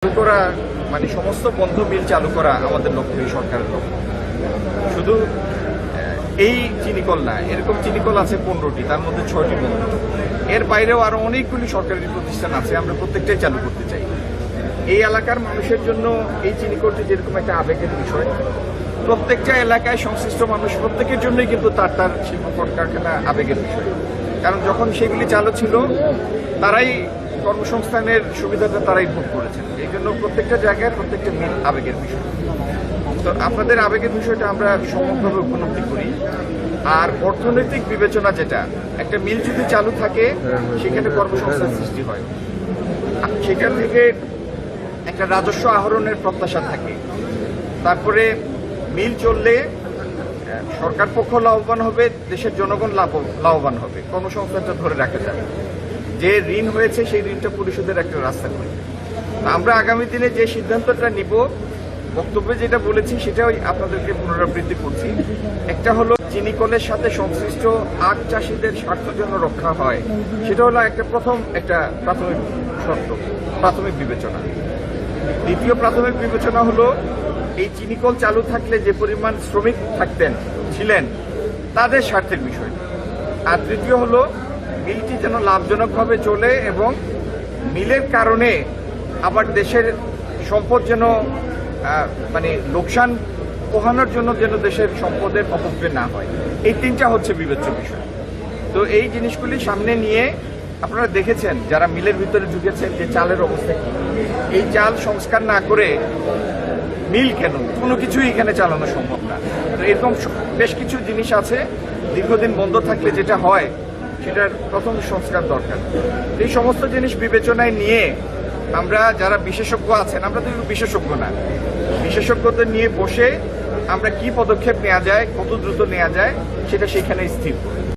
চালু করা মানে সমস্ত বন্ধ মিল চালু করা আমাদের লক্ষ্য, এই সরকারের লক্ষ্য। শুধু এই চিনিকল না, এরকম চিনিকল আছে 15টি, তার মধ্যে 6টি বন্ধ। এর বাইরেও আরো অনেকগুলি সরকারি প্রতিষ্ঠান আছে, আমরা প্রত্যেকটাই চালু করতে চাই। এই এলাকার মানুষের জন্য এই চিনিকলটি যেরকম একটা আবেগের বিষয়, প্রত্যেকটা এলাকায় সংশ্লিষ্ট মানুষ প্রত্যেকের জন্যই কিন্তু তার শিল্প কারখানা আবেগের বিষয়। কারণ যখন সেগুলি চালু ছিল তারাই কর্মসংস্থানের সুবিধাটা তারাই ভোগ করেছেন। এই জন্য প্রত্যেকটা জায়গায় প্রত্যেকটা মিল আবেগের বিষয়। তো আপনাদের আবেগের বিষয়টা আমরা সম্পূর্ণভাবে উপলব্ধি করি। আর অর্থনৈতিক বিবেচনা যেটা, একটা মিল যদি চালু থাকে সেখানে কর্মসংস্থান সৃষ্টি হয়, সেখান থেকে একটা রাজস্ব আহরণের প্রত্যাশা থাকে। তারপরে মিল চললে সরকার পক্ষ লাভবান হবে, দেশের জনগণ লাভবান হবে, কর্মসংস্থানটা ধরে রাখা যাবে। যে ঋণ হয়েছে সেই ঋণটা পরিশোধের একটা রাস্তা করে আমরা আগামী দিনে যে সিদ্ধান্তটা নিব, বক্তব্যে যেটা বলেছি সেটাই আপনাদেরকে পুনরাবৃত্তি করছি। একটা হলো চিনিকলের সাথে সংশ্লিষ্ট আখ চাষিদের স্বার্থ যেন রক্ষা হয়, সেটা হলো প্রথম প্রাথমিক শর্ত, প্রাথমিক বিবেচনা। দ্বিতীয় প্রাথমিক বিবেচনা হলো এই চিনিকল চালু থাকলে যে পরিমাণ শ্রমিক ছিলেন তাদের স্বার্থের বিষয়। আর তৃতীয় হলো মিলটি যেন লাভজনকভাবে চলে এবং মিলের কারণে আবার দেশের সম্পদ যেন মানে লোকসান পোহানোর জন্য যেন দেশের সম্পদের অপব্যয় না হয়। এই তিনটা হচ্ছে বিবেচ্য বিষয়। তো এই জিনিসগুলি সামনে নিয়ে আপনারা দেখেছেন যারা মিলের ভিতরে ঢুকেছেন যে চালের অবস্থা কি। এই চাল সংস্কার না করে মিল কেন, কোনো কিছুই এখানে চালানো সম্ভব না। তো এরকম বেশ কিছু জিনিস আছে, দীর্ঘদিন বন্ধ থাকলে যেটা হয় সেটার প্রথম সংস্কার দরকার। এই সমস্ত জিনিস বিবেচনায় নিয়ে আমরা যারা বিশেষজ্ঞ আছেন, আমরা তো বিশেষজ্ঞ না, বিশেষজ্ঞদের নিয়ে বসে আমরা কি পদক্ষেপ নেওয়া যায়, কত দ্রুত নেওয়া যায় সেটা সেখানে স্থির করি।